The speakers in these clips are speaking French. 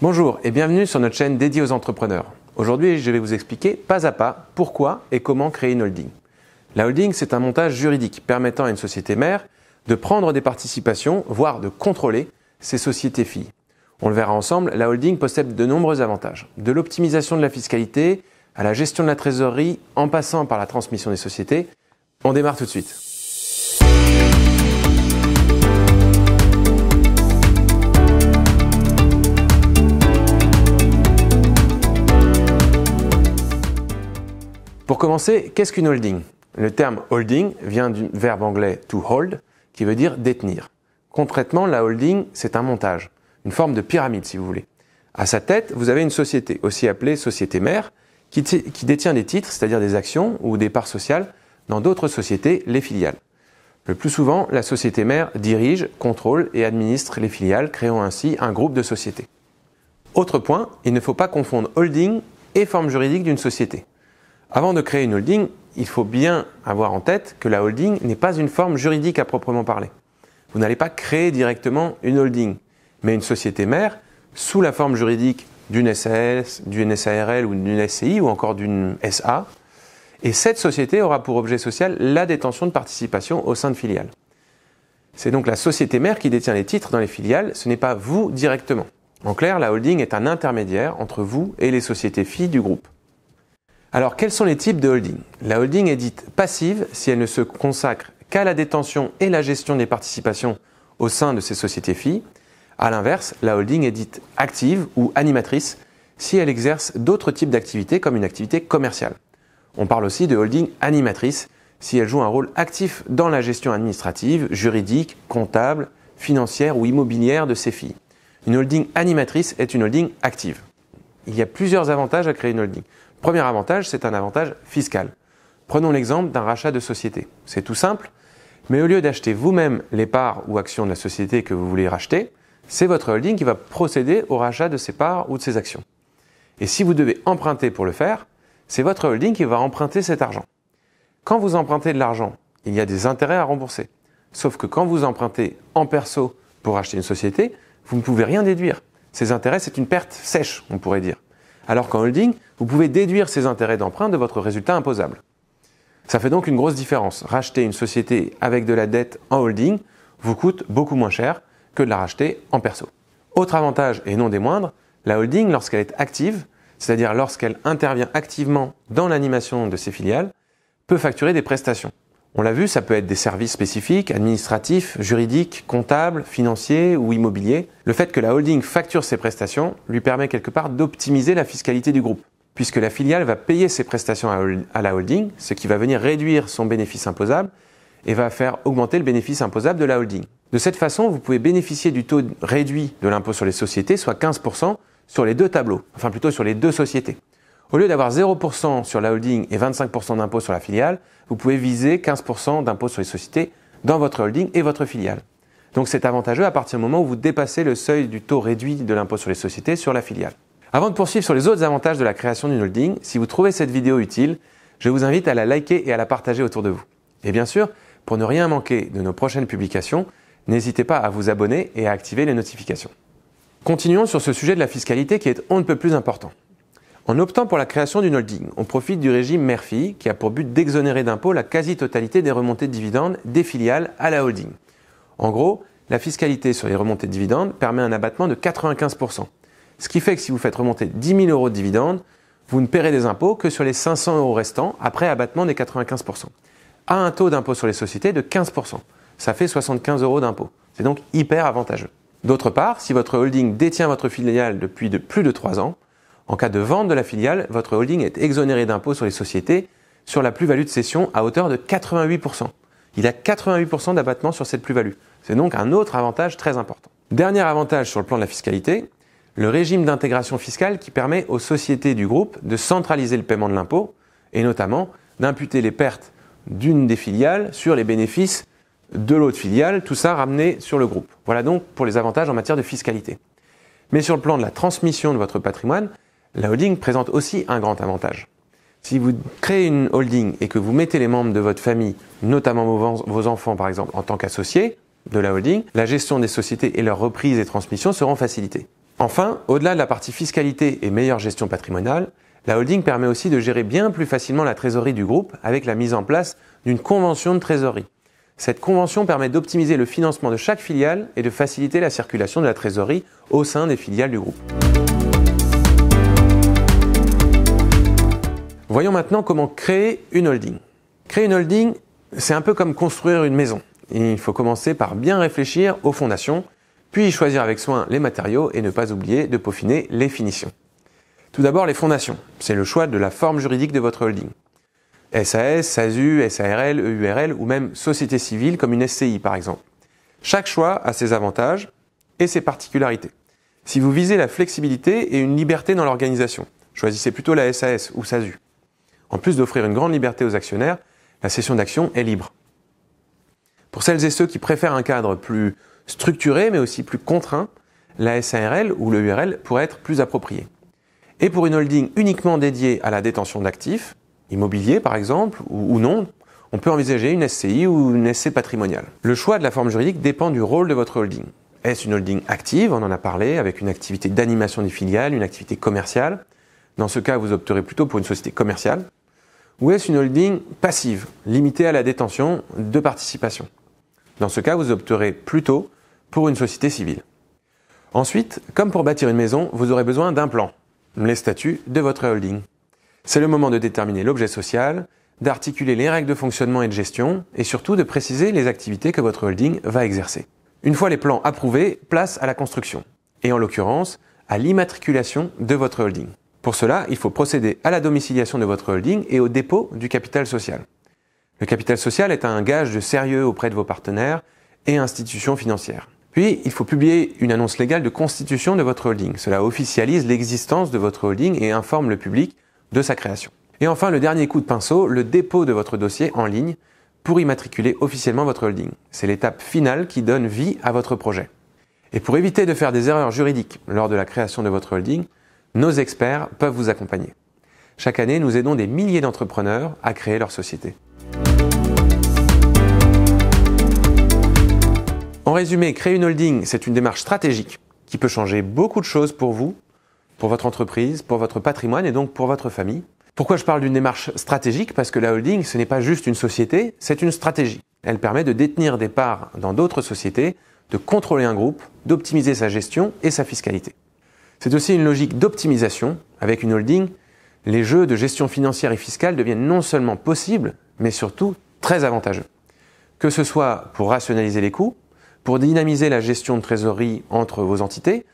Bonjour et bienvenue sur notre chaîne dédiée aux entrepreneurs. Aujourd'hui, je vais vous expliquer pas à pas pourquoi et comment créer une holding. La holding, c'est un montage juridique permettant à une société mère de prendre des participations, voire de contrôler ses sociétés filles. On le verra ensemble, la holding possède de nombreux avantages. De l'optimisation de la fiscalité à la gestion de la trésorerie en passant par la transmission des sociétés. On démarre tout de suite. Pour commencer, qu'est-ce qu'une holding? Le terme holding vient du verbe anglais to hold, qui veut dire détenir. Concrètement, la holding, c'est un montage, une forme de pyramide si vous voulez. À sa tête, vous avez une société, aussi appelée société mère, qui détient des titres, c'est-à-dire des actions ou des parts sociales, dans d'autres sociétés, les filiales. Le plus souvent, la société mère dirige, contrôle et administre les filiales, créant ainsi un groupe de sociétés. Autre point, il ne faut pas confondre holding et forme juridique d'une société. Avant de créer une holding, il faut bien avoir en tête que la holding n'est pas une forme juridique à proprement parler. Vous n'allez pas créer directement une holding, mais une société mère sous la forme juridique d'une SAS, d'une SARL ou d'une SCI ou encore d'une SA. Et cette société aura pour objet social la détention de participation au sein de filiales. C'est donc la société mère qui détient les titres dans les filiales, ce n'est pas vous directement. En clair, la holding est un intermédiaire entre vous et les sociétés filles du groupe. Alors, quels sont les types de holding? La holding est dite passive si elle ne se consacre qu'à la détention et la gestion des participations au sein de ces sociétés filles. A l'inverse, la holding est dite active ou animatrice si elle exerce d'autres types d'activités comme une activité commerciale. On parle aussi de holding animatrice si elle joue un rôle actif dans la gestion administrative, juridique, comptable, financière ou immobilière de ses filles. Une holding animatrice est une holding active. Il y a plusieurs avantages à créer une holding. Premier avantage, c'est un avantage fiscal. Prenons l'exemple d'un rachat de société. C'est tout simple, mais au lieu d'acheter vous-même les parts ou actions de la société que vous voulez racheter, c'est votre holding qui va procéder au rachat de ces parts ou de ces actions. Et si vous devez emprunter pour le faire, c'est votre holding qui va emprunter cet argent. Quand vous empruntez de l'argent, il y a des intérêts à rembourser. Sauf que quand vous empruntez en perso pour acheter une société, vous ne pouvez rien déduire. Ces intérêts, c'est une perte sèche, on pourrait dire. Alors qu'en holding, vous pouvez déduire ces intérêts d'emprunt de votre résultat imposable. Ça fait donc une grosse différence. Racheter une société avec de la dette en holding vous coûte beaucoup moins cher que de la racheter en perso. Autre avantage, et non des moindres, la holding, lorsqu'elle est active, c'est-à-dire lorsqu'elle intervient activement dans l'animation de ses filiales, peut facturer des prestations. On l'a vu, ça peut être des services spécifiques, administratifs, juridiques, comptables, financiers ou immobiliers. Le fait que la holding facture ses prestations lui permet quelque part d'optimiser la fiscalité du groupe, puisque la filiale va payer ses prestations à la holding, ce qui va venir réduire son bénéfice imposable et va faire augmenter le bénéfice imposable de la holding. De cette façon, vous pouvez bénéficier du taux réduit de l'impôt sur les sociétés, soit 15% sur les deux tableaux, enfin plutôt sur les deux sociétés. Au lieu d'avoir 0% sur la holding et 25% d'impôt sur la filiale, vous pouvez viser 15% d'impôt sur les sociétés dans votre holding et votre filiale. Donc c'est avantageux à partir du moment où vous dépassez le seuil du taux réduit de l'impôt sur les sociétés sur la filiale. Avant de poursuivre sur les autres avantages de la création d'une holding, si vous trouvez cette vidéo utile, je vous invite à la liker et à la partager autour de vous. Et bien sûr, pour ne rien manquer de nos prochaines publications, n'hésitez pas à vous abonner et à activer les notifications. Continuons sur ce sujet de la fiscalité qui est on ne peut plus important. En optant pour la création d'une holding, on profite du régime mère-fille qui a pour but d'exonérer d'impôts la quasi-totalité des remontées de dividendes des filiales à la holding. En gros, la fiscalité sur les remontées de dividendes permet un abattement de 95%. Ce qui fait que si vous faites remonter 10 000 € de dividendes, vous ne paierez des impôts que sur les 500 € restants après abattement des 95%. À un taux d'impôt sur les sociétés de 15%. Ça fait 75 € d'impôt. C'est donc hyper avantageux. D'autre part, si votre holding détient votre filiale depuis plus de 3 ans, en cas de vente de la filiale, votre holding est exonéré d'impôt sur les sociétés sur la plus-value de cession à hauteur de 88%. Il a 88% d'abattement sur cette plus-value. C'est donc un autre avantage très important. Dernier avantage sur le plan de la fiscalité, le régime d'intégration fiscale qui permet aux sociétés du groupe de centraliser le paiement de l'impôt et notamment d'imputer les pertes d'une des filiales sur les bénéfices de l'autre filiale, tout ça ramené sur le groupe. Voilà donc pour les avantages en matière de fiscalité. Mais sur le plan de la transmission de votre patrimoine, la holding présente aussi un grand avantage. Si vous créez une holding et que vous mettez les membres de votre famille, notamment vos enfants par exemple, en tant qu'associés de la holding, la gestion des sociétés et leur reprise et transmission seront facilitées. Enfin, au-delà de la partie fiscalité et meilleure gestion patrimoniale, la holding permet aussi de gérer bien plus facilement la trésorerie du groupe avec la mise en place d'une convention de trésorerie. Cette convention permet d'optimiser le financement de chaque filiale et de faciliter la circulation de la trésorerie au sein des filiales du groupe. Voyons maintenant comment créer une holding. Créer une holding, c'est un peu comme construire une maison. Il faut commencer par bien réfléchir aux fondations, puis choisir avec soin les matériaux et ne pas oublier de peaufiner les finitions. Tout d'abord, les fondations. C'est le choix de la forme juridique de votre holding. SAS, SASU, SARL, EURL ou même société civile comme une SCI par exemple. Chaque choix a ses avantages et ses particularités. Si vous visez la flexibilité et une liberté dans l'organisation, choisissez plutôt la SAS ou SASU. En plus d'offrir une grande liberté aux actionnaires, la cession d'actions est libre. Pour celles et ceux qui préfèrent un cadre plus structuré mais aussi plus contraint, la SARL ou l'EURL pourrait être plus appropriée. Et pour une holding uniquement dédiée à la détention d'actifs, immobiliers par exemple, ou non, on peut envisager une SCI ou une SC patrimoniale. Le choix de la forme juridique dépend du rôle de votre holding. Est-ce une holding active, on en a parlé, avec une activité d'animation des filiales, une activité commerciale? Dans ce cas, vous opterez plutôt pour une société commerciale. Ou est-ce une holding passive, limitée à la détention de participations? Dans ce cas, vous opterez plutôt pour une société civile. Ensuite, comme pour bâtir une maison, vous aurez besoin d'un plan, les statuts de votre holding. C'est le moment de déterminer l'objet social, d'articuler les règles de fonctionnement et de gestion, et surtout de préciser les activités que votre holding va exercer. Une fois les plans approuvés, place à la construction, et en l'occurrence, à l'immatriculation de votre holding. Pour cela, il faut procéder à la domiciliation de votre holding et au dépôt du capital social. Le capital social est un gage de sérieux auprès de vos partenaires et institutions financières. Puis, il faut publier une annonce légale de constitution de votre holding. Cela officialise l'existence de votre holding et informe le public de sa création. Et enfin, le dernier coup de pinceau, le dépôt de votre dossier en ligne pour immatriculer officiellement votre holding. C'est l'étape finale qui donne vie à votre projet. Et pour éviter de faire des erreurs juridiques lors de la création de votre holding, nos experts peuvent vous accompagner. Chaque année, nous aidons des milliers d'entrepreneurs à créer leur société. En résumé, créer une holding, c'est une démarche stratégique qui peut changer beaucoup de choses pour vous, pour votre entreprise, pour votre patrimoine et donc pour votre famille. Pourquoi je parle d'une démarche stratégique? Parce que la holding, ce n'est pas juste une société, c'est une stratégie. Elle permet de détenir des parts dans d'autres sociétés, de contrôler un groupe, d'optimiser sa gestion et sa fiscalité. C'est aussi une logique d'optimisation. Avec une holding, les jeux de gestion financière et fiscale deviennent non seulement possibles, mais surtout très avantageux. Que ce soit pour rationaliser les coûts, pour dynamiser la gestion de trésorerie entre vos entités,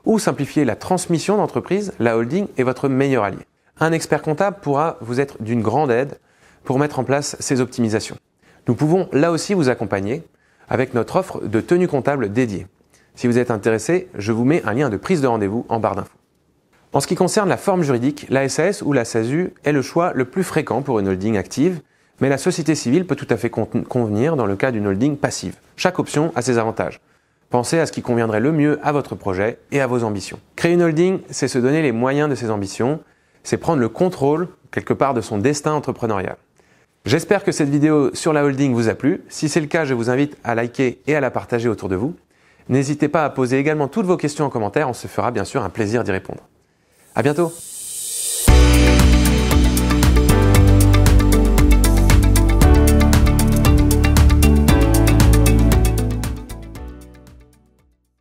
ou simplifier la transmission d'entreprise, la holding est votre meilleur allié. Un expert comptable pourra vous être d'une grande aide pour mettre en place ces optimisations. Nous pouvons là aussi vous accompagner avec notre offre de tenue comptable dédiée. Si vous êtes intéressé, je vous mets un lien de prise de rendez-vous en barre d'infos. En ce qui concerne la forme juridique, la SAS ou la SASU est le choix le plus fréquent pour une holding active, mais la société civile peut tout à fait convenir dans le cas d'une holding passive. Chaque option a ses avantages. Pensez à ce qui conviendrait le mieux à votre projet et à vos ambitions. Créer une holding, c'est se donner les moyens de ses ambitions, c'est prendre le contrôle, quelque part, de son destin entrepreneurial. J'espère que cette vidéo sur la holding vous a plu. Si c'est le cas, je vous invite à liker et à la partager autour de vous. N'hésitez pas à poser également toutes vos questions en commentaire, on se fera bien sûr un plaisir d'y répondre. À bientôt!